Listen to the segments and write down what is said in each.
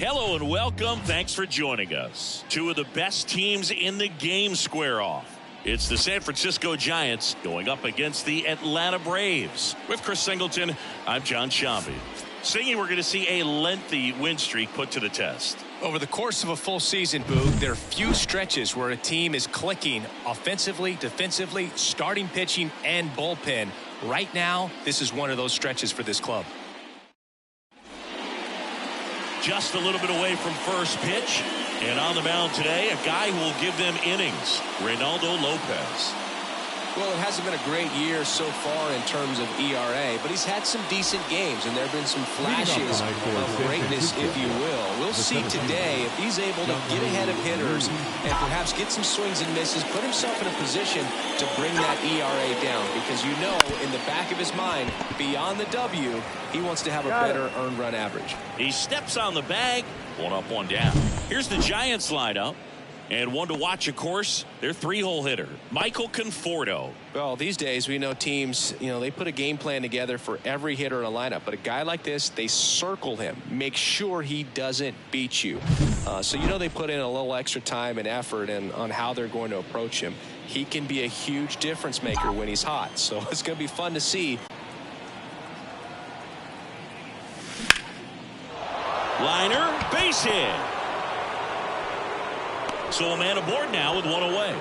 Hello and welcome. Thanks for joining us. Two of the best teams in the game square off. It's the San Francisco Giants going up against the Atlanta Braves. With Chris Singleton, I'm John Shambi. Singy, we're going to see a lengthy win streak put to the test. Over the course of a full season, Boog, there are few stretches where a team is clicking offensively, defensively, starting pitching, and bullpen. Right now, this is one of those stretches for this club. Just a little bit away from first pitch. And on the mound today, a guy who will give them innings, Reynaldo Lopez. Well, it hasn't been a great year so far in terms of ERA, but he's had some decent games, and there have been some flashes of greatness, if you will. We'll see today if he's able to get ahead of hitters and perhaps get some swings and misses, put himself in a position to bring that ERA down, because you know in the back of his mind, beyond the W, he wants to have a better earned run average. He steps on the bag, one up, one down. Here's the Giants lineup. And one to watch, of course, their three-hole hitter, Michael Conforto. Well, these days we know teams, they put a game plan together for every hitter in a lineup. But a guy like this, they circle him, make sure he doesn't beat you. So they put in a little extra time and effort on how they're going to approach him. He can be a huge difference maker when he's hot. So it's going to be fun to see. Liner, base hit. So a man aboard now with one away.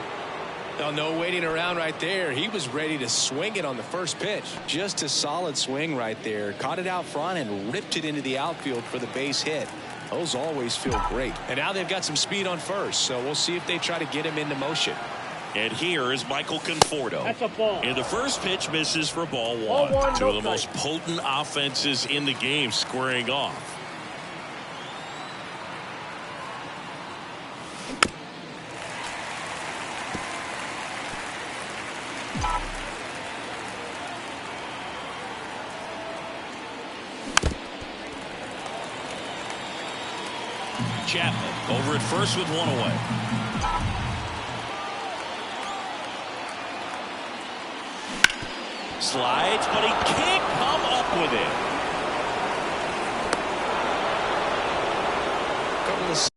Now, no waiting around right there. He was ready to swing it on the first pitch. Just a solid swing right there. Caught it out front and ripped it into the outfield for the base hit. Those always feel great. And now they've got some speed on first, so we'll see if they try to get him into motion. And here is Michael Conforto. That's a ball. And the first pitch misses for ball one. Two of the most potent offenses in the game squaring off. Chapman over at first with one away. Slides, but he can't come up with it. Couple of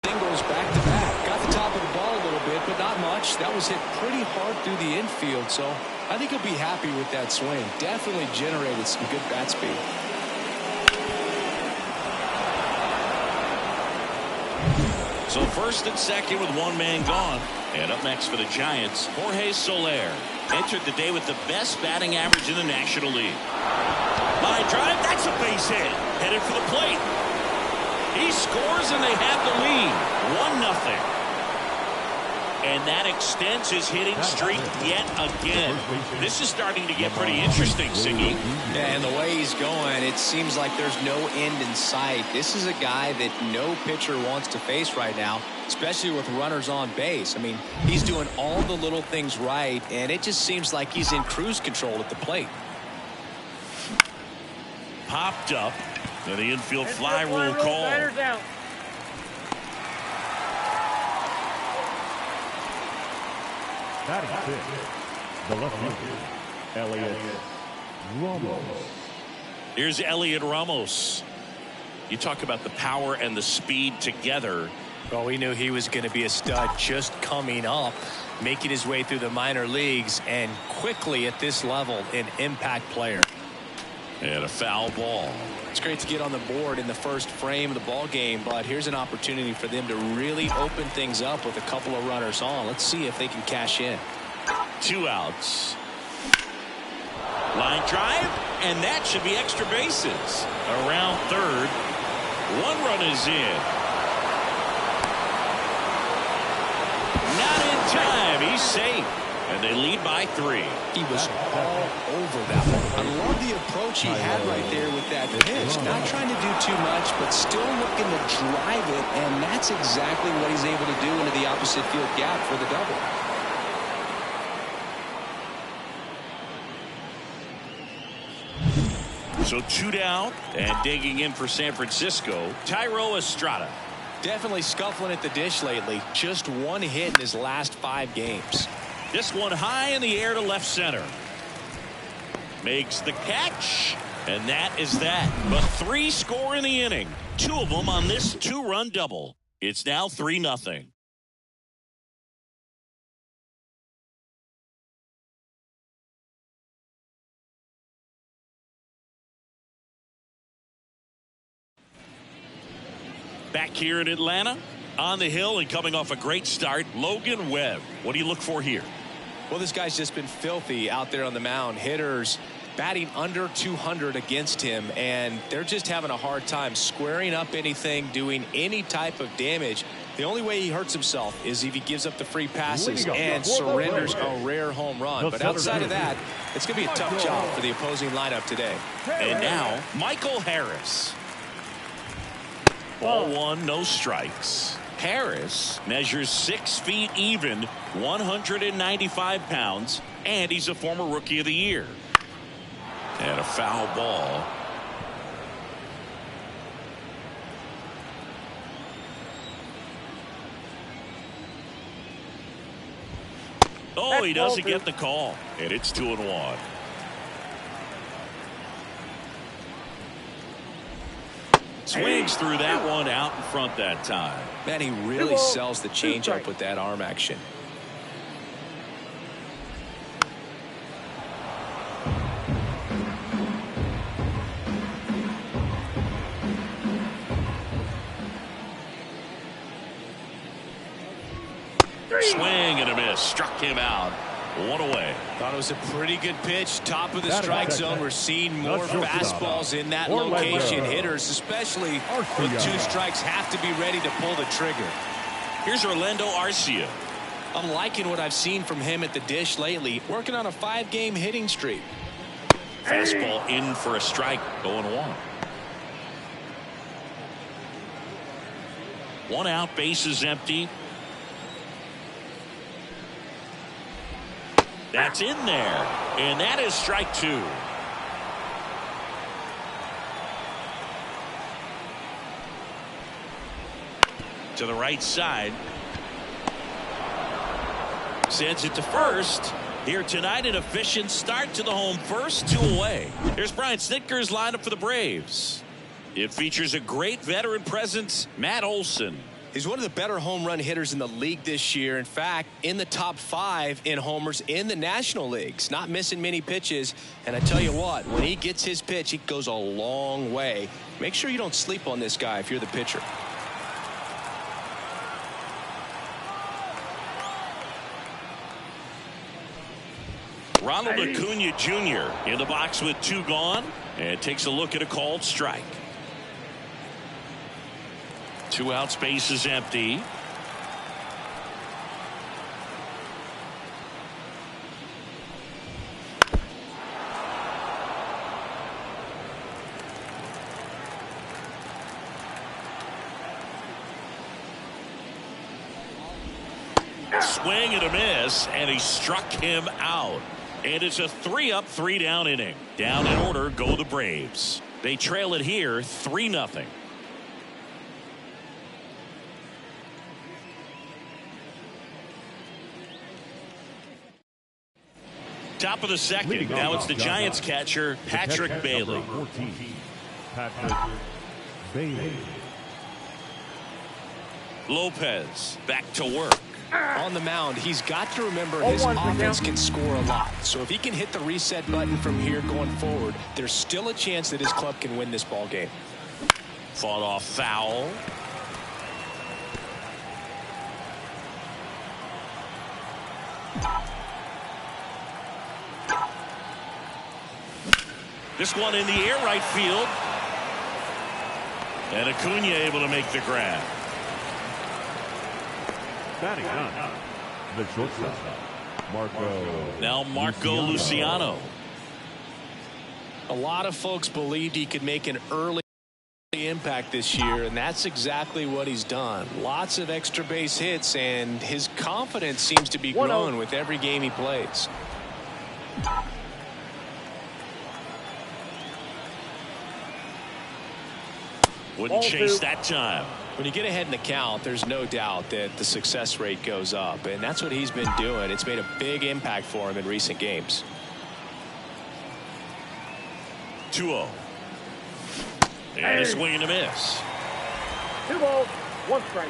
singles back to back. Got the top of the ball a little bit, but not much. That was hit pretty hard through the infield, so I think he'll be happy with that swing. Definitely generated some good bat speed. So first and second with one man gone. And up next for the Giants, Jorge Soler. Entered the day with the best batting average in the National League. Line drive, that's a base hit. Headed for the plate. He scores and they have the lead. 1-0. And that extends his hitting streak yet again. This is starting to get pretty interesting, Siggy. Yeah, and the way he's going, it seems like there's no end in sight. This is a guy that no pitcher wants to face right now, especially with runners on base. I mean, he's doing all the little things right, and it just seems like he's in cruise control at the plate. Popped up, and the infield fly rule call. Batting fifth, the left fielder, Elliot Ramos. Here's Elliot Ramos. You talk about the power and the speed together. Well, we knew he was going to be a stud just coming up, making his way through the minor leagues, and quickly at this level, an impact player. And a foul ball. It's great to get on the board in the first frame of the ball game, but here's an opportunity for them to really open things up with a couple of runners on. Let's see if they can cash in. 2 outs. Line drive, and that should be extra bases. Around third. 1 run is in. Not in time. He's safe. And they lead by 3. He was all over that one. I love the approach he had right there with that pitch. Not trying to do too much, but still looking to drive it, and that's exactly what he's able to do into the opposite field gap for the double. So 2 down, and digging in for San Francisco, Thairo Estrada. Definitely scuffling at the dish lately. Just 1 hit in his last 5 games. This one high in the air to left center. Makes the catch, and that is that. But 3 score in the inning. 2 of them on this 2-run double. It's now 3-0. Back here in Atlanta, on the hill and coming off a great start, Logan Webb. What do you look for here? Well, this guy's just been filthy out there on the mound. Hitters batting under 200 against him, and they're just having a hard time squaring up anything, doing any type of damage. The only way he hurts himself is if he gives up the free passes and surrenders a rare home run. But outside of that, it's going to be a tough job for the opposing lineup today. And now, Michael Harris. Ball 1, no strikes. Harris measures 6 feet even, 195 pounds, and he's a former Rookie of the Year. And a foul ball. Oh, he doesn't get the call, and it's 2-1. Swings through that one out in front that time. Man, he really sells the changeup with that arm action. Swing and a miss. Struck him out. 1 away. Thought it was a pretty good pitch. Top of the strike zone. We're seeing more fastballs in that location. Hitters, especially with 2 strikes, have to be ready to pull the trigger. Here's Orlando Arcia. I'm liking what I've seen from him at the dish lately. Working on a 5-game hitting streak. Fastball in for a strike. 0-1. 1 out. Bases empty. That's in there, and that is strike 2. To the right side. Sends it to first. Here tonight, an efficient start to the home first, 2 away. Here's Brian Snitker's lineup for the Braves. It features a great veteran presence, Matt Olson. He's one of the better home run hitters in the league this year. In fact, in the top 5 in homers in the National Leagues. Not missing many pitches. And I tell you what, when he gets his pitch, it goes a long way. Make sure you don't sleep on this guy if you're the pitcher. Ronald Acuna Jr. in the box with 2 gone, and takes a look at a called strike. 2 out, space is empty. Swing and a miss, and he struck him out. And it's a 3-up, 3-down inning. Down in order go the Braves. They trail it here 3-0. Top of the second. Now it's the Giants catcher, Patrick Bailey. 14, Patrick Bailey. Lopez back to work. On the mound, he's got to remember his offense can score a lot. So if he can hit the reset button from here going forward, there's still a chance that his club can win this ball game. Fought off foul. This one in the air, right field. And Acuna able to make the grab. Batting on the shortstop, Marco. Now Marco Luciano. A lot of folks believed he could make an early impact this year, and that's exactly what he's done. Lots of extra base hits, and his confidence seems to be growing with every game he plays. Wouldn't chase that time. When you get ahead in the count, there's no doubt that the success rate goes up, and that's what he's been doing. It's made a big impact for him in recent games. 2-0. And a swing and a miss. 2 balls, 1 strike.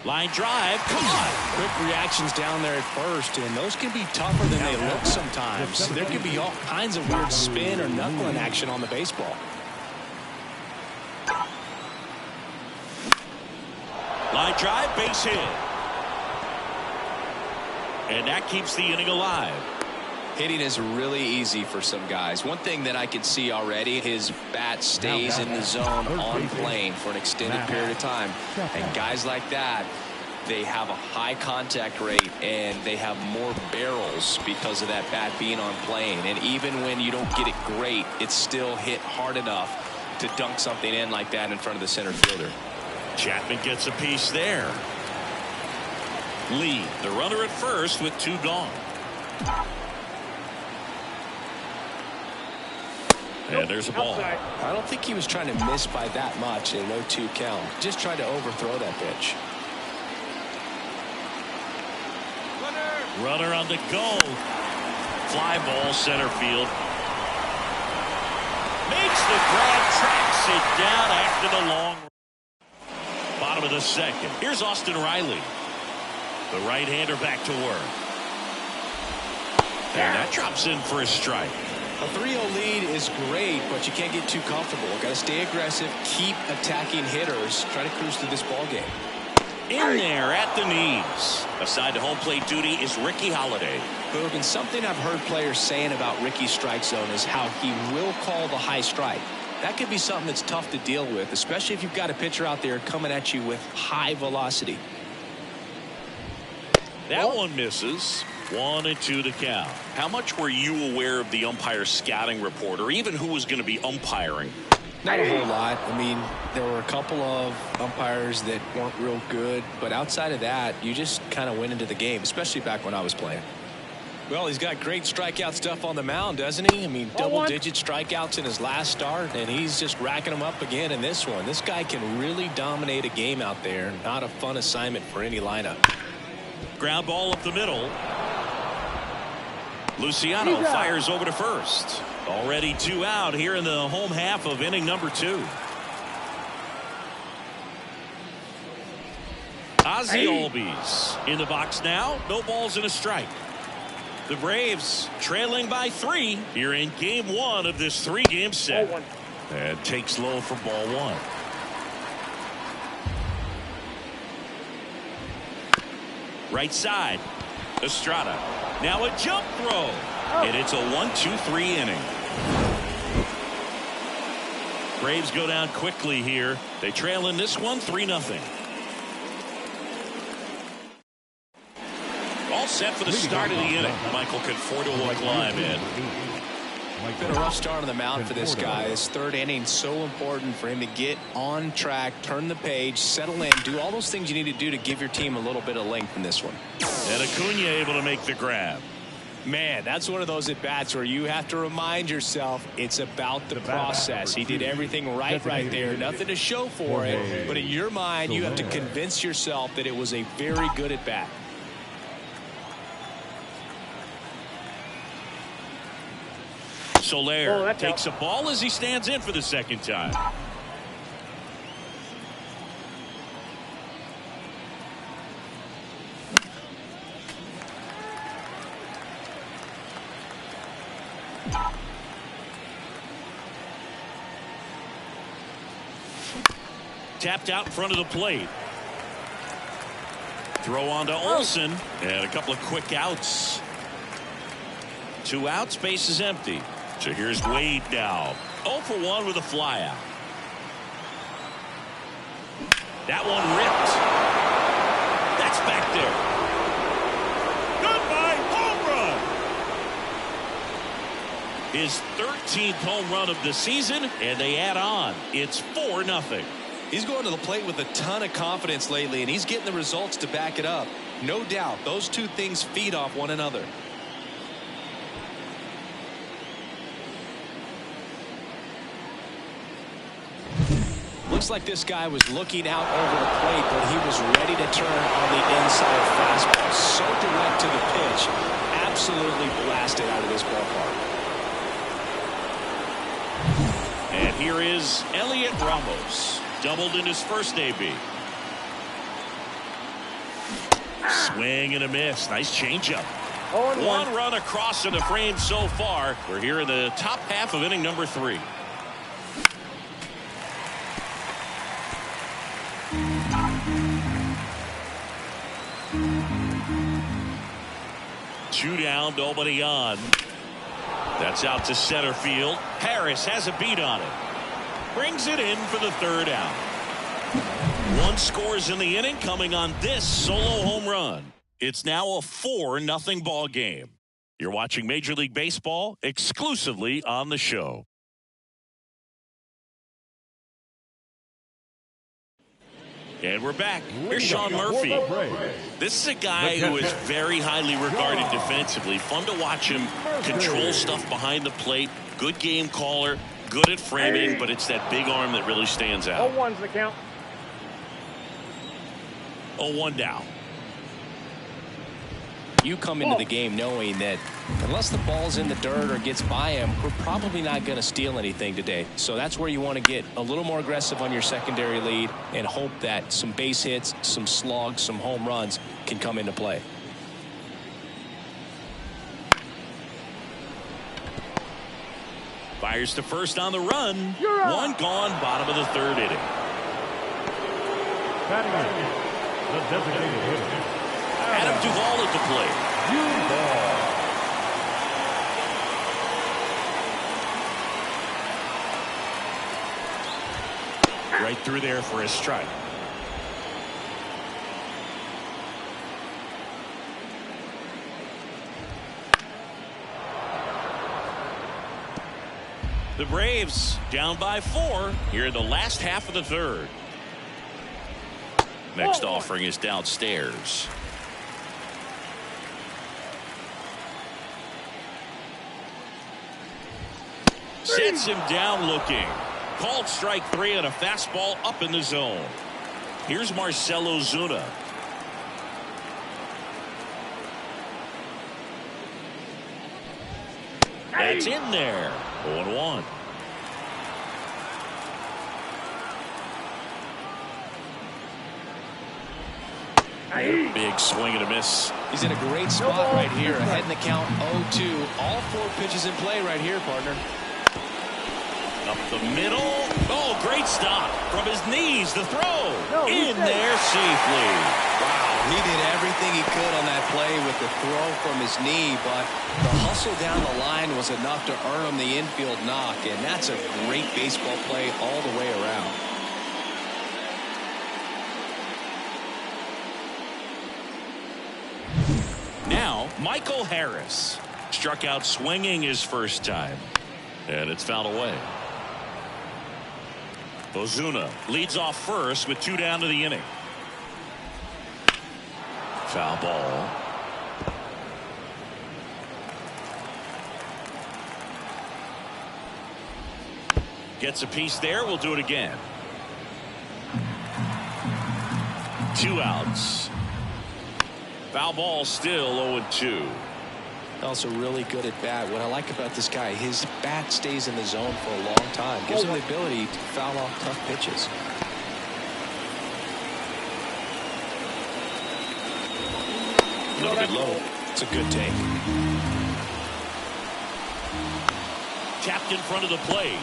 Line drive, come on. Quick reactions down there at first, and those can be tougher than they look sometimes. There could be all kinds of weird spin or knuckling action on the baseball. Line drive, base hit. And that keeps the inning alive. Hitting is really easy for some guys. One thing that I can see already, his bat stays in the zone on plane for an extended period of time. And guys like that, they have a high contact rate and they have more barrels because of that bat being on plane. And even when you don't get it great, it's still hit hard enough to dunk something in like that in front of the center fielder. Chapman gets a piece there. Lee, the runner at first with 2 gone. And there's a ball. I don't think he was trying to miss by that much in a 0-2 count. Just tried to overthrow that pitch. Runner on the go. Fly ball center field. Makes the grab, tracks it down after the long. Bottom of the second. Here's Austin Riley. The right-hander back to work. And that drops in for a strike. A 3-0 lead is great, but you can't get too comfortable. Got to stay aggressive, keep attacking hitters, try to cruise through this ball game. In there at the knees. Aside to home plate duty is Ricky Holiday. Boog, and something I've heard players saying about Ricky's strike zone is how he will call the high strike. That could be something that's tough to deal with, especially if you've got a pitcher out there coming at you with high velocity. That one misses. 1-2 to count. How much were you aware of the umpire scouting report, or even who was going to be umpiring? Not a whole lot. I mean, there were a couple of umpires that weren't real good, but outside of that, you just kind of went into the game, especially back when I was playing. Well, he's got great strikeout stuff on the mound, doesn't he? I mean, double-digit strikeouts in his last start, and he's just racking them up again in this one. This guy can really dominate a game out there. Not a fun assignment for any lineup. Ground ball up the middle. Luciano fires over to first. Already 2 out here in the home half of inning number 2. Ozzie Albies in the box now. No balls and a strike. The Braves trailing by 3 here in game 1 of this 3-game set. And takes low for ball 1. Right side. Estrada. Now a jump throw. And it's a 1-2-3 inning. Braves go down quickly here. They trail in this one 3-0. All set for the start of the inning. Michael Conforto will climb in. Been a rough start on the mound for this guy. This 3rd inning so important for him to get on track, turn the page, settle in, do all those things you need to do to give your team a little bit of length in this one. And Acuna able to make the grab. Man, that's one of those at-bats where you have to remind yourself it's about the process. He did everything right there. Nothing to show for it. But in your mind, you have to convince yourself that it was a very good at-bat. Soler takes a ball as he stands in for the second time. Tapped out in front of the plate. Throw on to Olsen. And a couple of quick outs. 2 outs, base is empty. So here's Wade now. 0 for 1 with a flyout. That one ripped. That's back there. Goodbye, home run. His 13th home run of the season, and they add on. It's 4-0. He's going to the plate with a ton of confidence lately, and he's getting the results to back it up. No doubt, those two things feed off one another. Looks like this guy was looking out over the plate, but he was ready to turn on the inside fastball. So direct to the pitch. Absolutely blasted out of this ballpark. And here is Elliot Ramos. Doubled in his first AB. Swing and a miss. Nice changeup. 1 run across in the frame so far. We're here in the top half of inning number 3. Two down, nobody on. That's out to center field. Harris has a beat on it. Brings it in for the 3rd out. 1 scores in the inning coming on this solo home run. It's now a 4-0 ball game. You're watching Major League Baseball exclusively on the show. And we're back. Here's Sean Murphy. This is a guy who is very highly regarded defensively. Fun to watch him control stuff behind the plate. Good game caller. Good at framing, but it's that big arm that really stands out. 0-1's the count. 0-1 down. You come into the game knowing that unless the ball's in the dirt or gets by him, we're probably not going to steal anything today. So that's where you want to get a little more aggressive on your secondary lead and hope that some base hits, some slugs, some home runs can come into play. Fires to first on the run. 1 gone, bottom of the 3rd inning. Batting in, the designated hitter, Adam Duvall at the plate. Right through there for a strike. The Braves down by 4 here in the last half of the 3rd. Next offering is downstairs. Sets him down looking. Called strike 3 on a fastball up in the zone. Here's Marcell Ozuna. That's in there. 0-1. Big swing and a miss. He's in a great spot right here. Ahead in the count 0-2. All 4 pitches in play right here, partner. Up the middle. Oh, great stop. From his knees, the throw. In there safely. Wow, he did everything he could on that play with the throw from his knee, but the hustle down the line was enough to earn him the infield knock, and that's a great baseball play all the way around. Now, Michael Harris struck out swinging his first time, and it's fouled away. Ozuna leads off first with 2 down to the inning. Foul ball. Gets a piece there. We'll do it again. 2 outs. Foul ball, still 0-2. Also really good at bat. What I like about this guy, his bat stays in the zone for a long time. Gives him the ability to foul off tough pitches. A little bit low. It's a good take. Tapped in front of the plate.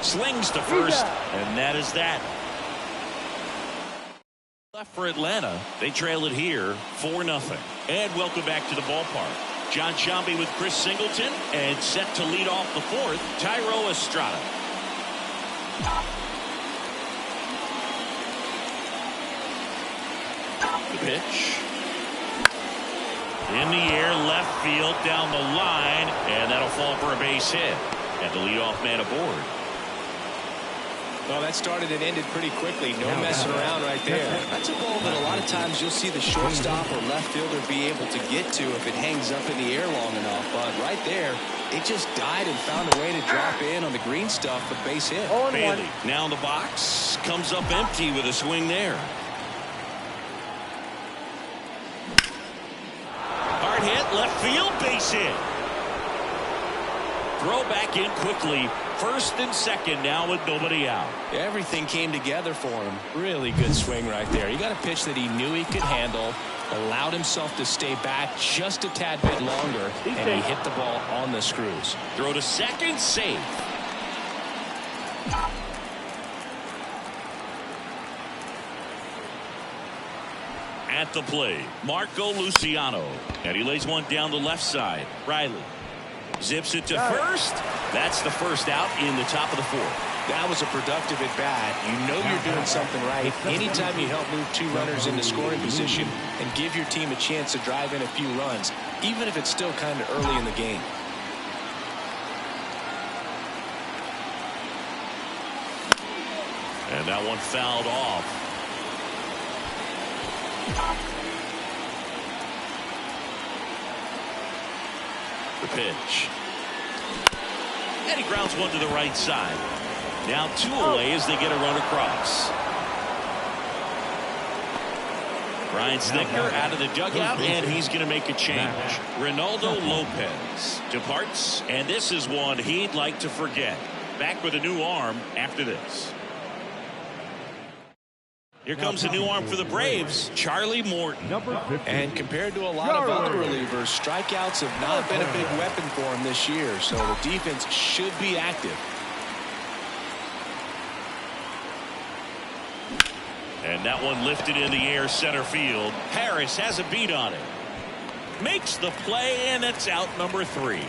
Slings to first, and that is that. Left for Atlanta. They trail it here 4-0. And welcome back to the ballpark. John Sciambi with Chris Singleton, and set to lead off the 4th, Thairo Estrada. The pitch. In the air, left field, down the line, and that'll fall for a base hit. And the leadoff man aboard. Well, that started and ended pretty quickly. No messing around right there. That's a ball that a lot of times you'll see the shortstop or left fielder be able to get to if it hangs up in the air long enough. But right there, it just died and found a way to drop in on the green stuff for base hit. Bailey now in the box, comes up empty with a swing there. Hard hit, left field, base hit. Throw back in quickly. 1st and 2nd now with nobody out. Everything came together for him. Really good swing right there. He got a pitch that he knew he could handle, allowed himself to stay back just a tad bit longer, and he hit the ball on the screws. Throw to second, safe. At the plate, Marco Luciano. And he lays one down the left side. Riley zips it to first. That's the first out in the top of the 4th. That was a productive at bat. You know you're doing something right anytime you help move 2 runners into scoring position and give your team a chance to drive in a few runs, even if it's still kind of early in the game. And that one fouled off. The pitch. And he grounds one to the right side. Now 2 away as they get a run across. Brian Snitker out of the dugout, and he's going to make a change. Ronaldo Lopez departs, and this is one he'd like to forget. Back with a new arm after this. Here comes a new arm for the Braves, Charlie Morton. And compared to a lot of other relievers, strikeouts have not been a big weapon for him this year, so the defense should be active. And that one lifted in the air center field. Harris has a beat on it. Makes the play, and it's out number 3.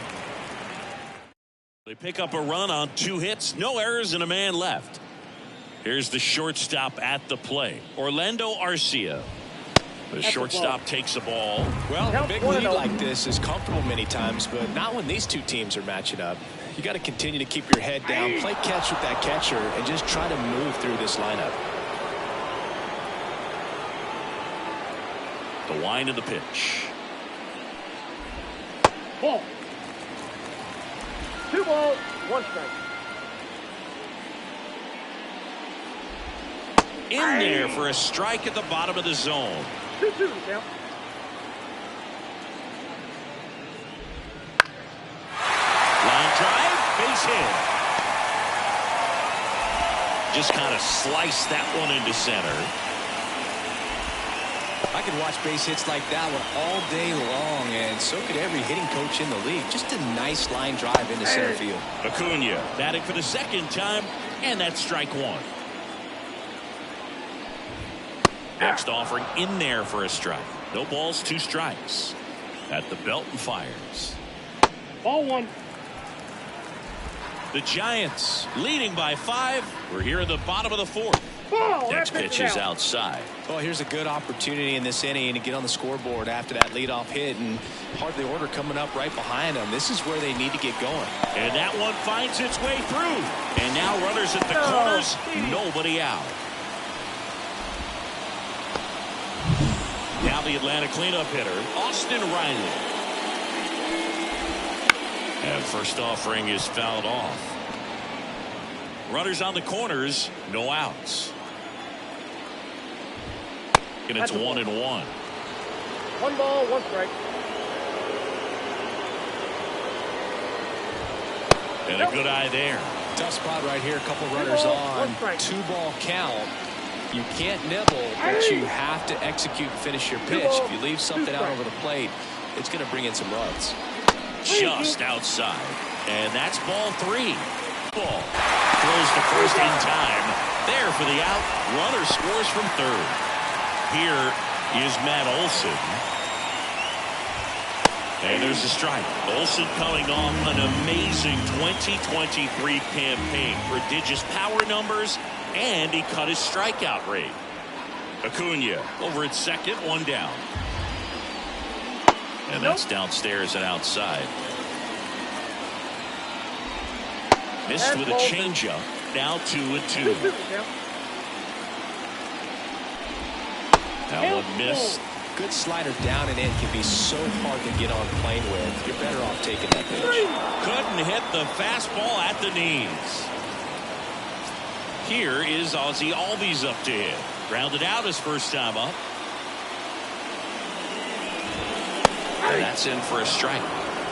They pick up a run on 2 hits, no errors, and a man left. Here's the shortstop at the plate, Orlando Arcia. The shortstop takes the ball. Well, a big lead like this is comfortable many times, but not when these 2 teams are matching up. You got to continue to keep your head down, play catch with that catcher, and just try to move through this lineup. The wind of the pitch. Ball. 2 balls, 1 strike. In there for a strike at the bottom of the zone. 2-2 count. Line drive, base hit. Just kind of sliced that one into center. I could watch base hits like that one all day long, and so could every hitting coach in the league. Just a nice line drive into center field. Acuna batting for the 2nd time, and that's strike 1. Next offering in there for a strike. No balls, 2 strikes. At the belt and fires. Ball 1. The Giants leading by 5. We're here in the bottom of the 4th. Ball. Next pitch is outside. Well, here's a good opportunity in this inning to get on the scoreboard after that leadoff hit, and part of the order coming up right behind them. This is where they need to get going. And that one finds its way through. And now runners at the corners. Nobody out. Now the Atlanta cleanup hitter, Austin Riley. And first offering is fouled off. Runners on the corners, no outs. And it's 1-1. 1 ball, 1 strike. And a good eye there. Tough spot right here. A couple runners on. 2-ball count. You can't nibble, but you have to execute and finish your pitch. If you leave something out over the plate, it's going to bring in some runs. Just outside. And that's ball 3. Ball. Throws to first in time. There for the out. Runner scores from third. Here is Matt Olson. And there's a strike. Olson coming off an amazing 2023 campaign. Prodigious power numbers, and he cut his strikeout rate. Acuna over at second, 1 down. And that's downstairs and outside. Missed with a changeup. Now 2-2. That one missed. Good slider down and in can be so hard to get on plane with. You're better off taking that pitch. Couldn't hit the fastball at the knees. Here is Ozzie Albies up to hit. Grounded out his first time up. And that's in for a strike.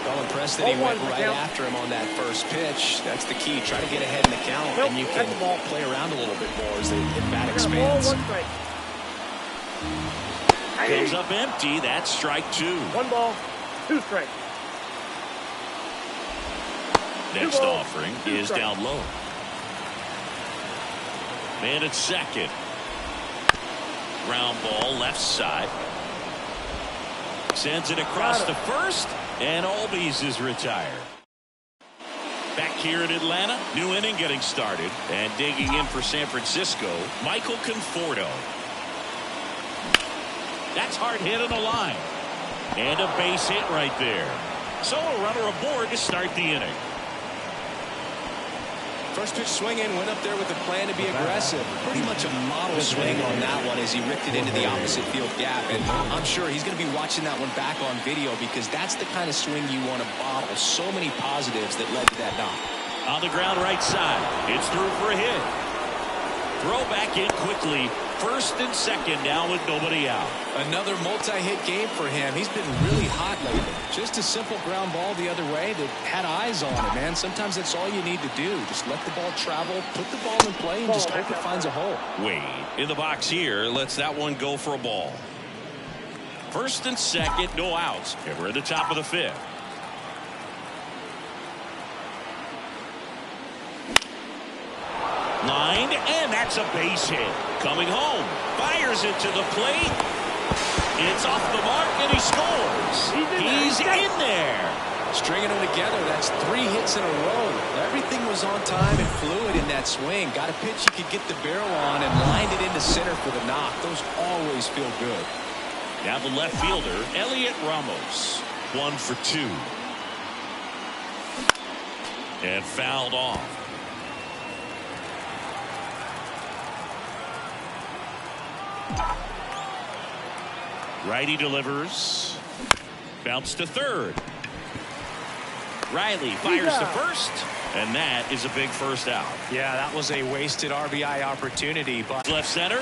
Well, impressed that he went right after him on that first pitch. That's the key. Try to get ahead in the count, and you can play around a little bit more as the bat expands. Comes up empty. That's strike 2. 1 ball, 2 strikes. Next offering is down low. Man at second. Ground ball left side. Sends it across to first, and Albies is retired. Back here in Atlanta, new inning getting started, and digging in for San Francisco, Michael Conforto. That's hard hit on the line. And a base hit right there. So a runner aboard to start the inning. First pitch swinging, went up there with a plan to be aggressive. Pretty much a model swing on that one as he ripped it into the opposite field gap. And I'm sure he's going to be watching that one back on video because that's the kind of swing you want to bottle. So many positives that led to that knock. On the ground right side. It's through for a hit. Throw back in quickly. First and second now with nobody out. Another multi-hit game for him. He's been really hot lately. Just a simple ground ball the other way that had eyes on it, man. Sometimes that's all you need to do. Just let the ball travel, put the ball in play, and just hope it finds a hole. Wade in the box here. Lets that one go for a ball. First and second, no outs. And we're at the top of the 5th. Lined, and that's a base hit. Coming home, fires it to the plate. It's off the mark, and he scores. He's in there. Stringing them together, that's 3 hits in a row. Everything was on time and fluid in that swing. Got a pitch you could get the barrel on and lined it into center for the knock. Those always feel good. Now the left fielder, Elliot Ramos. 1 for 2. And fouled off. Righty delivers. Bounce to third. Riley fires to first. And that is a big first out. Yeah, that was a wasted RBI opportunity. But left center.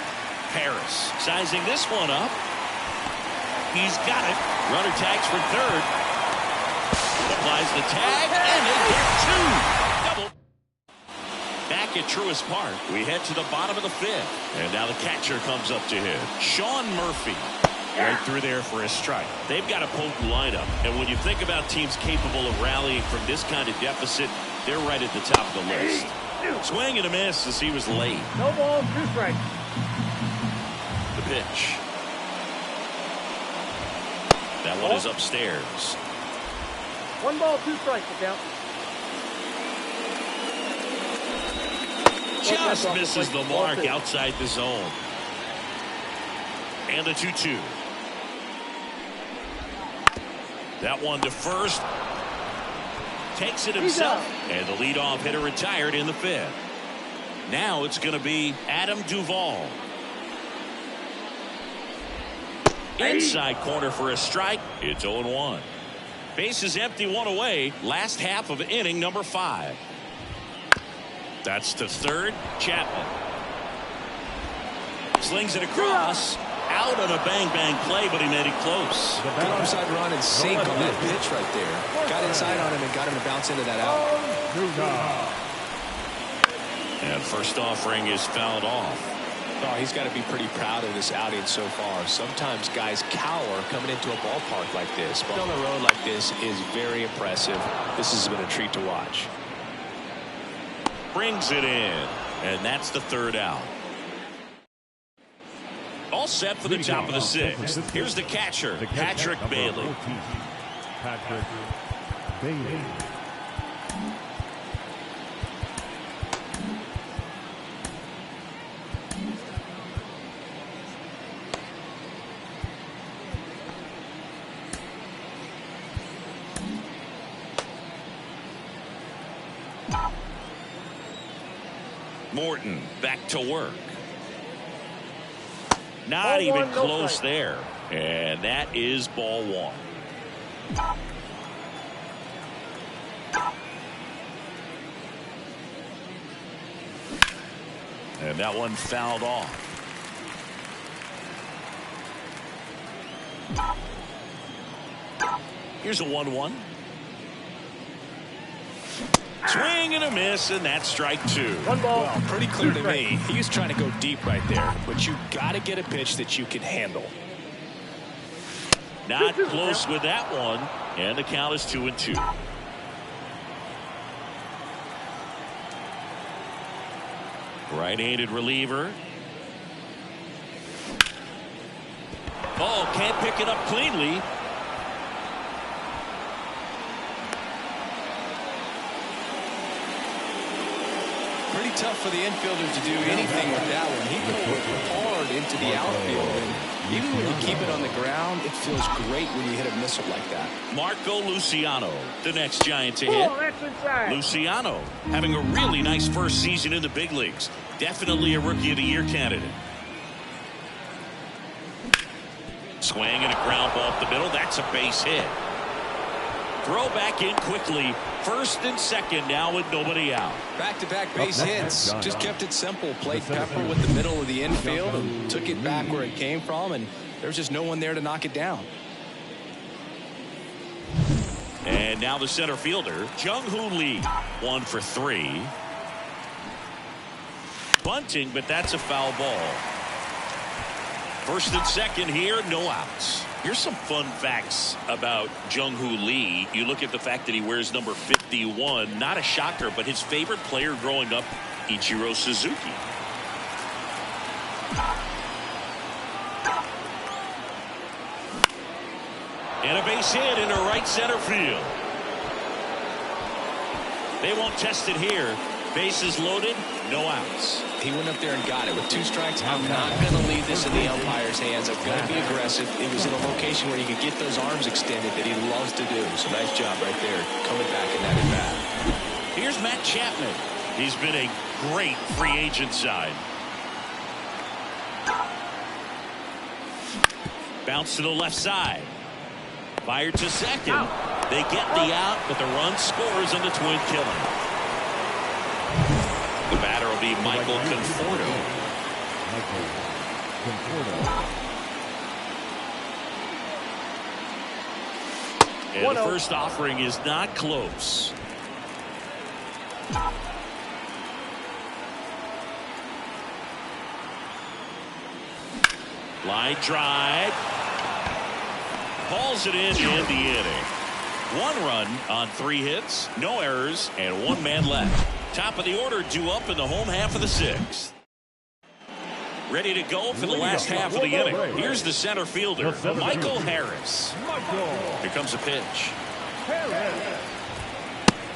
Harris sizing this one up. He's got it. Runner tags for third. Applies the tag. And they get 2. Double. Back at Truist Park, we head to the bottom of the 5th. And now the catcher comes up to hit. Sean Murphy. Right through there for a strike. They've got a potent lineup. And when you think about teams capable of rallying from this kind of deficit, they're right at the top of the list. Swing and a miss as he was late. No ball, 2 strikes. The pitch. That one is upstairs. 1 ball, 2 strikes to count. Just misses the mark outside the zone. And the 2-2. That one to first. Takes it himself. And the leadoff hitter retired in the 5th. Now it's going to be Adam Duvall. Inside corner for a strike. It's 0-1. Base is empty, 1 away. Last half of inning number 5. That's to third. Chapman slings it across. Out on a bang-bang play, but he made it close. Good upside run and sink on that pitch right there. Got inside on him and got him to bounce into that out. And first offering is fouled off. Oh, he's got to be pretty proud of this outing so far. Sometimes guys cower coming into a ballpark like this, but on the road like this is very impressive. This has been a treat to watch. Brings it in, and that's the third out. All set for the top of the sixth. Here's the catcher, Patrick Bailey. Patrick Bailey. Morton back to work. Not even close there. And that is ball one. And that one fouled off. Here's a 1-1. Swing and a miss, and that's strike two. One ball. Well, pretty clear to me. He was trying to go deep right there, but you got to get a pitch that you can handle. Not close with that one, and the count is 2-2. Right-handed reliever. Oh, can't pick it up cleanly. Pretty tough for the infielder to do anything with that one. He pulled it hard into the outfield. And even when you keep it on the ground, it feels great when you hit a missile like that. Marco Luciano, the next Giant to hit. Oh, that's inside. Luciano having a really nice first season in the big leagues. Definitely a Rookie of the Year candidate. Swing and a ground ball up the middle. That's a base hit. Throw back in quickly. First and second now with nobody out. Back-to-back base hits. Just kept it simple. Played Pepper with the middle of the infield and took it back where it came from, and there's just no one there to knock it down. And now the center fielder, Jung-Hoo Lee, 1 for 3. Bunting, but that's a foul ball. First and second here, no outs. Here's some fun facts about Jung-Hoo Lee. You look at the fact that he wears number 51. Not a shocker, but his favorite player growing up, Ichiro Suzuki. And a base hit into right center field. They won't test it here. Bases loaded, no outs. He went up there and got it with 2 strikes. I'm not going to leave this in the umpire's hands. I've got to be aggressive. It was in a location where he could get those arms extended that he loves to do. So nice job right there, coming back in that at bat. Here's Matt Chapman. He's been a great free agent sign. Bounce to the left side. Fired to second. They get the out, but the run scores on the twin killing. The batter will be Michael Conforto. And the first offering is not close. Line drive. Hauls it in the inning. 1 run on 3 hits, no errors, and 1 man left. Top of the order due up in the home half of the 6th. Ready to go for the last half of the inning. Here's the center fielder, Michael Harris. Here comes a pitch.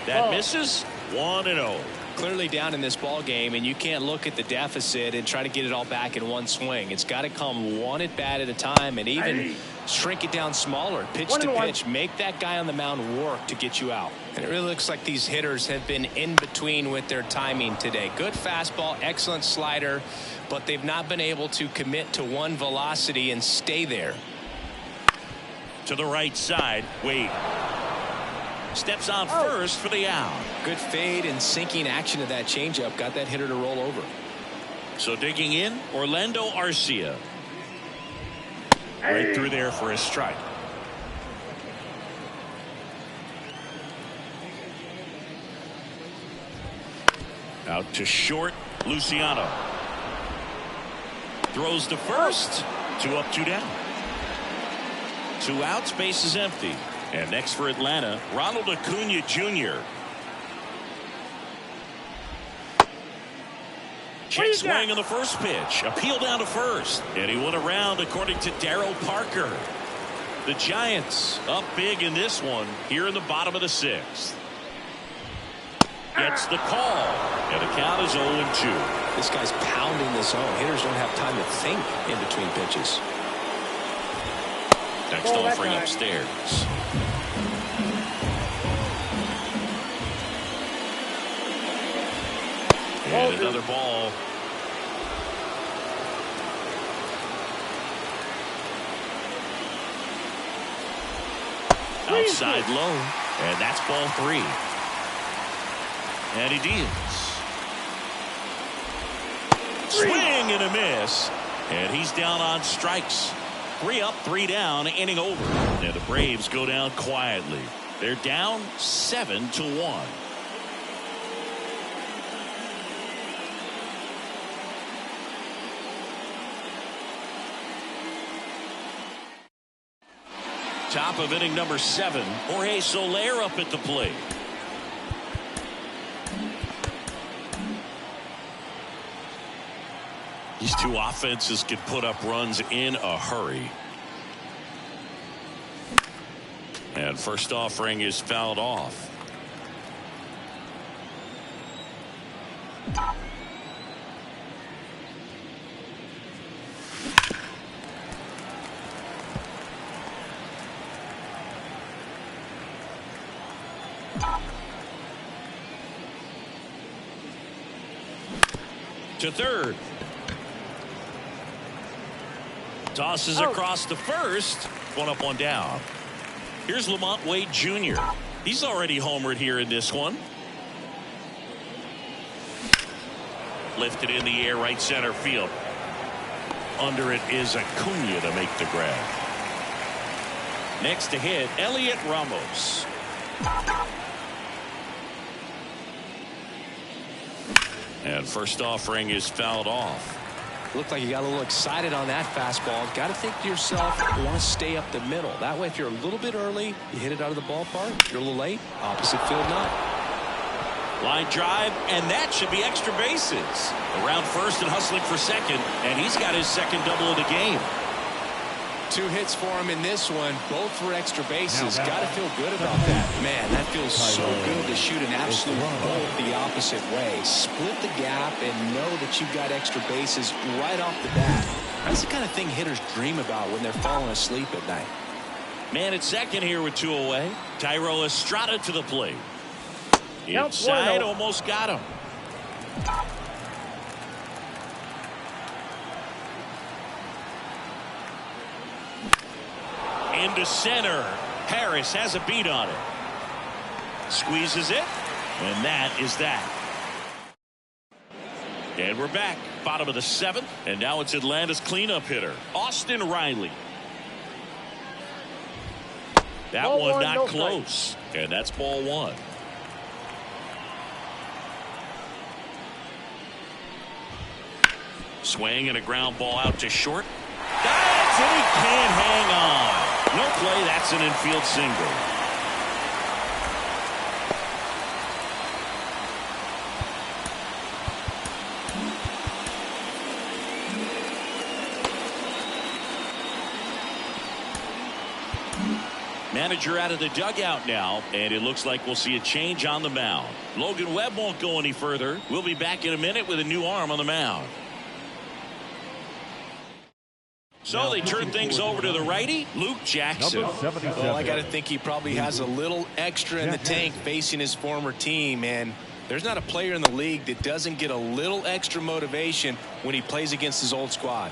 That misses. 1-0. Clearly down in this ball game, and you can't look at the deficit and try to get it all back in one swing. It's got to come 1 at bat at a time, and even shrink it down smaller. Pitch to pitch. Make that guy on the mound work to get you out. And it really looks like these hitters have been in between with their timing today. Good fastball, excellent slider, but they've not been able to commit to one velocity and stay there. To the right side. Wade. Steps on first for the out. Good fade and sinking action of that changeup got that hitter to roll over. So digging in, Orlando Arcia. Right through there for a strike. Out to short, Luciano. Throws to first. 2 up, 2 down. 2 outs, base is empty. And next for Atlanta, Ronald Acuna Jr. Check swing on the first pitch. Appeal down to first. And he went around according to Darryl Parker. The Giants up big in this one here in the bottom of the 6th. Gets the call. And the count is 0-2. This guy's pounding the zone. Hitters don't have time to think in between pitches. Next offering upstairs. And another ball. Outside low. And that's ball 3. And he deals. Swing and a miss. And he's down on strikes. 3 up, 3 down, inning over. And the Braves go down quietly. They're down 7-1. Top of inning number 7. Jorge Soler up at the plate. These two offenses can put up runs in a hurry. And first offering is fouled off. To third. Tosses across to first. 1 up, 1 down. Here's Lamont Wade Jr. He's already homered here in this one. Lifted in the air, right center field. Under it is Acuna to make the grab. Next to hit, Elliot Ramos. And first offering is fouled off. Looked like you got a little excited on that fastball. Got to think to yourself, you want to stay up the middle. That way, if you're a little bit early, you hit it out of the ballpark. If you're a little late, opposite field not. Line drive, and that should be extra bases. Around first and hustling for second, and he's got his second double of the game. 2 hits for him in this one, both for extra bases. Got to feel good about that. Man, that feels so good to shoot an absolute bolt the opposite way. Split the gap and know that you've got extra bases right off the bat. That's the kind of thing hitters dream about when they're falling asleep at night. Man at second here with 2 away. Thairo Estrada to the plate. Counts Inside, 1-0. almost got him. Into center. Harris has a beat on it. Squeezes it. And that is that. And we're back. Bottom of the 7th. And now it's Atlanta's cleanup hitter, Austin Riley. That Ball one 1, not no close. And that's ball 1. Swing and a ground ball out to short. That's it. He can't hang on. No play. That's an infield single. Manager out of the dugout now, and it looks like we'll see a change on the mound. Logan Webb won't go any further. We'll be back in a minute with a new arm on the mound. So they turn things over to the righty, Luke Jackson. Well, I got to think he probably has a little extra in the tank facing his former team, and there's not a player in the league that doesn't get a little extra motivation when he plays against his old squad.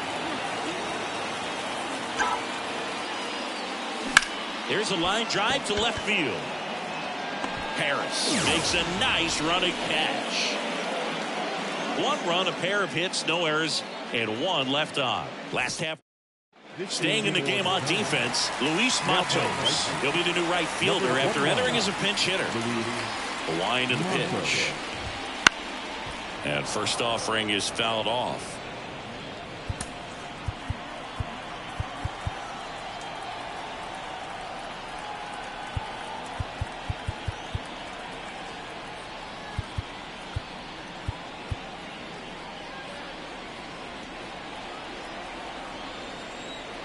There's a line drive to left field. Harris makes a nice running catch. 1 run, a pair of hits, no errors, and 1 left on. Last half. Staying in the game on defense, Luis Matos. He'll be the new right fielder after entering as a pinch hitter. The wind of the pitch. And first offering is fouled off.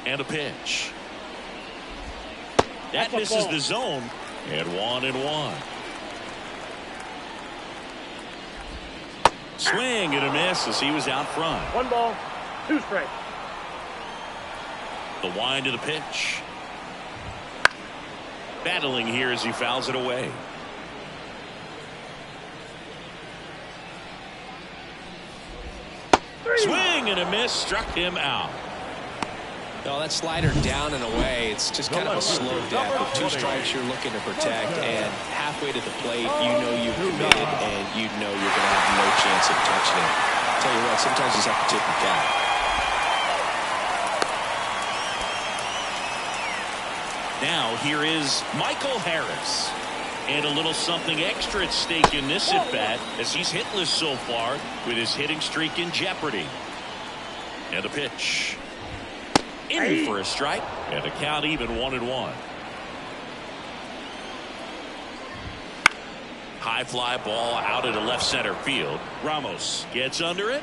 And a pitch. That misses the zone. And 1-1. Swing and a miss as he was out front. 1 ball, 2 strikes. The wind of the pitch. Battling here as he fouls it away. Swing and a miss, struck him out. No, that slider down and away, it's just kind of a slow death. With 2 strikes you're looking to protect, and halfway to the plate, you know you've committed, and you know you're going to have no chance of touching it. I'll tell you what, sometimes you just have to tip the cap. Now here is Michael Harris. And a little something extra at stake in this at-bat as he's hitless so far with his hitting streak in jeopardy. And a pitch. In for a strike, and a count even 1-1. High fly ball out into left center field. Ramos gets under it.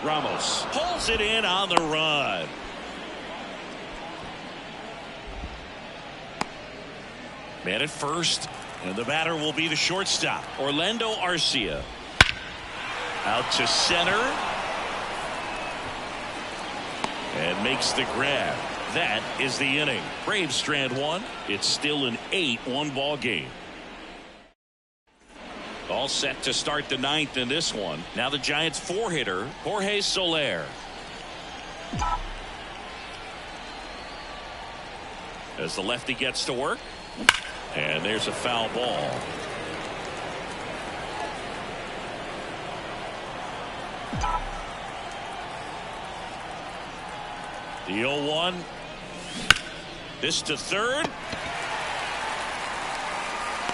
Ramos pulls it in on the run. Man at first, and the batter will be the shortstop, Orlando Arcia. Out to center. And makes the grab. That is the inning. Braves strand 1. It's still an 8-1 ball game. All set to start the 9th in this one. Now the Giants 4-hitter, Jorge Soler. As the lefty gets to work. And there's a foul ball. The 0-1. This to third.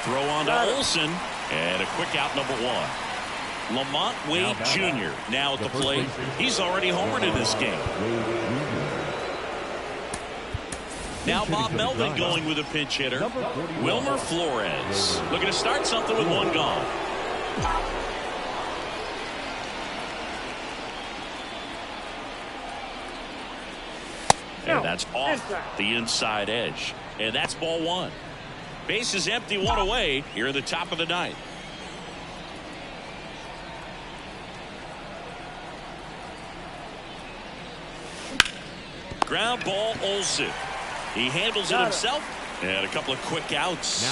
Throw on to Olsen. And a quick out, number 1. Lamont Wade Jr. now at the plate. He's already homered in this game. Now Bob Melvin going with a pinch hitter. Wilmer Flores looking to start something with 1 gone. And that's off the inside edge. And that's ball 1. Base is empty, 1 away here in the top of the 9th. Ground ball, Olsen. He handles it himself. And a couple of quick outs.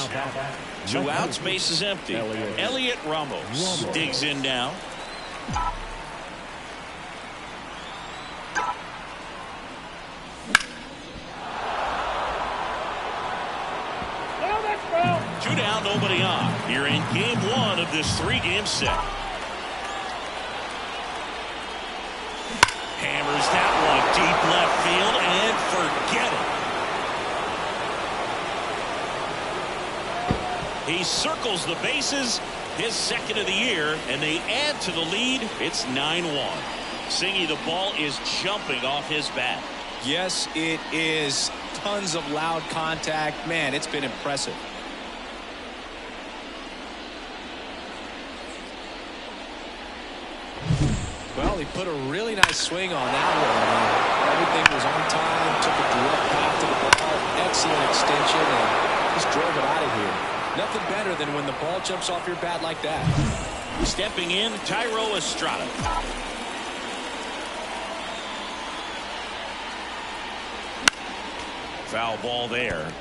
2 outs, base is empty. Elliot Ramos digs in now. Two down, nobody on. Here in game 1 of this 3-game set. Hammers that one deep left field and forget it. He circles the bases, his 2nd of the year, and they add to the lead. It's 9-1. Singy, the ball is jumping off his bat. Yes, it is. Tons of loud contact. Man, it's been impressive. Well, he put a really nice swing on that one. Everything was on time, took a direct path to the ball. Excellent extension, and just drove it out of here. Nothing better than when the ball jumps off your bat like that. Stepping in, Thairo Estrada. Foul ball there.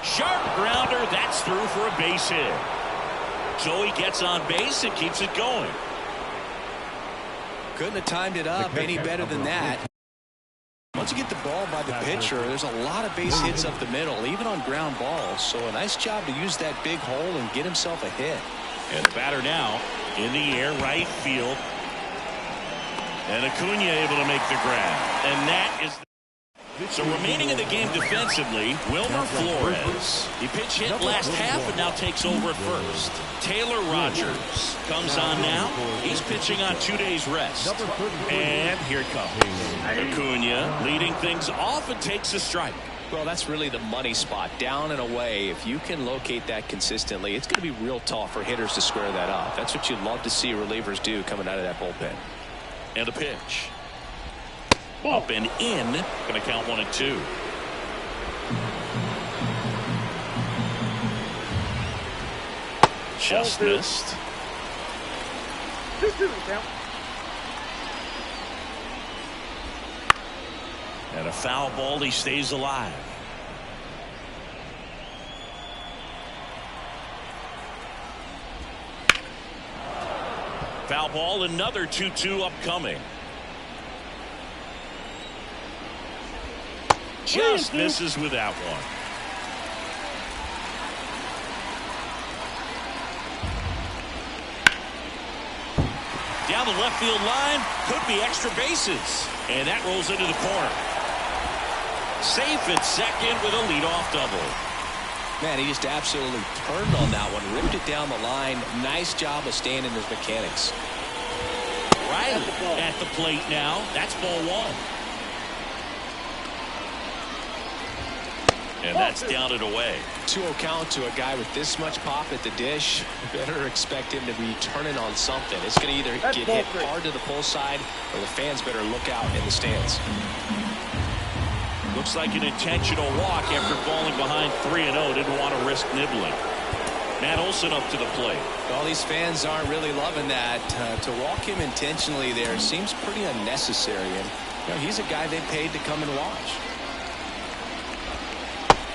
Sharp grounder, that's through for a base hit. So he gets on base and keeps it going. Couldn't have timed it up any better than that. Once you get the ball by the pitcher, there's a lot of base hits up the middle, even on ground balls. So a nice job to use that big hole and get himself a hit. And the batter now in the air, right field. And Acuna able to make the grab. And that is... So remaining in the game defensively, Wilmer Flores. He pitch hit last half and now takes over at first. Taylor Rogers comes on now. He's pitching on 2 days rest. And here it comes. Acuna leading things off and takes a strike. Well, that's really the money spot, down and away. If you can locate that consistently, it's going to be real tough for hitters to square that up. That's what you'd love to see relievers do coming out of that bullpen. And a pitch. Up and in. Going to count 1 and 2. Just missed. 2-2 count. And a foul ball. He stays alive. Foul ball. Another 2-2 upcoming. Just misses with that one. Down the left field line. Could be extra bases. And that rolls into the corner. Safe at second with a leadoff double. Man, he just absolutely turned on that one. Ripped it down the line. Nice job of staying in his mechanics. Riley at the plate now. That's ball 1. And that's down and away. 2-0 count to a guy with this much pop at the dish. Better expect him to be turning on something. It's going to either get hit hard to the pull side, or the fans better look out in the stands. Looks like an intentional walk after falling behind 3-0. Didn't want to risk nibbling. Matt Olson up to the plate. All these fans aren't really loving that. To walk him intentionally there seems pretty unnecessary. And you know, he's a guy they paid to come and watch.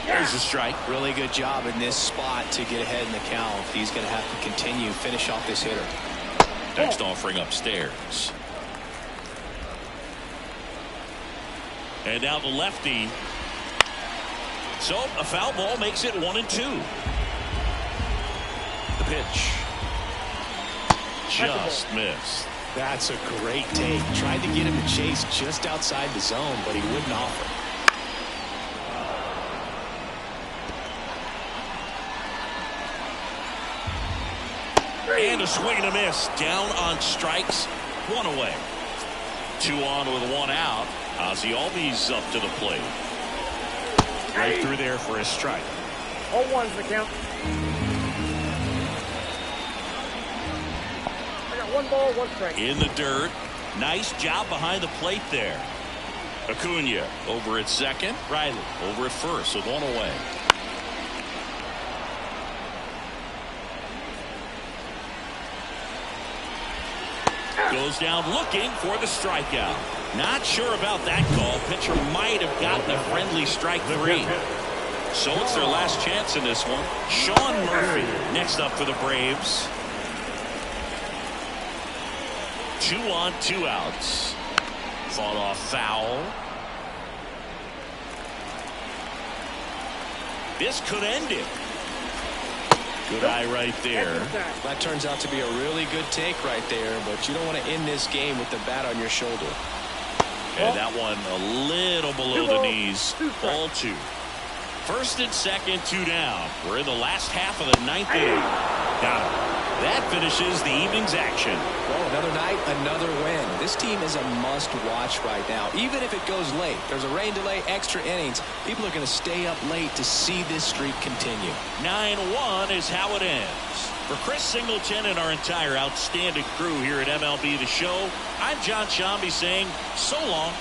There's a strike. Really good job in this spot to get ahead in the count. He's going to have to continue, finish off this hitter. Next offering upstairs. And now the lefty. So a foul ball makes it 1 and 2. The pitch. Just missed. That's a great take. Tried to get him to chase just outside the zone, but he wouldn't offer. And a swing and a miss. Down on strikes. 1 away. 2 on with 1 out. Ozzie Albies up to the plate. Right through there for a strike. 0-1's the count. I got 1 ball, 1 strike. In the dirt. Nice job behind the plate there. Acuna over at second. Riley over at first with 1 away. Goes down looking for the strikeout. Not sure about that call. Pitcher might have gotten a friendly strike 3. So it's their last chance in this one. Sean Murphy next up for the Braves. 2 on, 2 outs. Fought off foul. This could end it. Good eye right there. That turns out to be a really good take right there, but you don't want to end this game with the bat on your shoulder. And that one a little below the knees. Ball 2. First and second, 2 down. We're in the last half of the 9th inning. Got it. That finishes the evening's action. Well, another night, another win. This team is a must-watch right now, even if it goes late. There's a rain delay, extra innings. People are going to stay up late to see this streak continue. 9-1 is how it ends. For Chris Singleton and our entire outstanding crew here at MLB The Show, I'm John Shambi saying so long.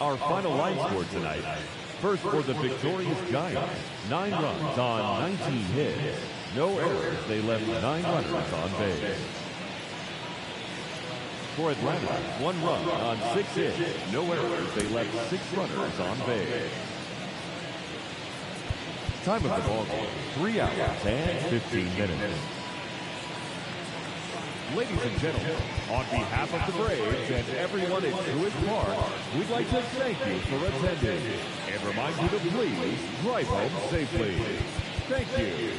Our final line score tonight. First for the victorious Giants, 9 runs on 19 hits. No errors, they left 9 runners on base. For Atlanta, 1 run on 6 hits. No errors, they left 6 runners on base. Time of the ball game, 3 hours and 15 minutes. Ladies and gentlemen, on behalf of the Braves and everyone at Truist Park, we'd like to thank you for attending and remind you to please drive home safely. Thank you.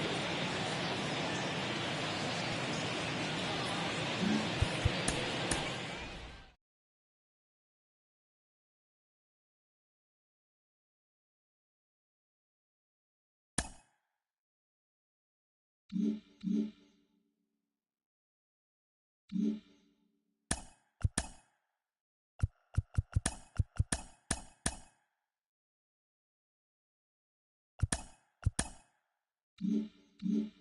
Mm-hmm.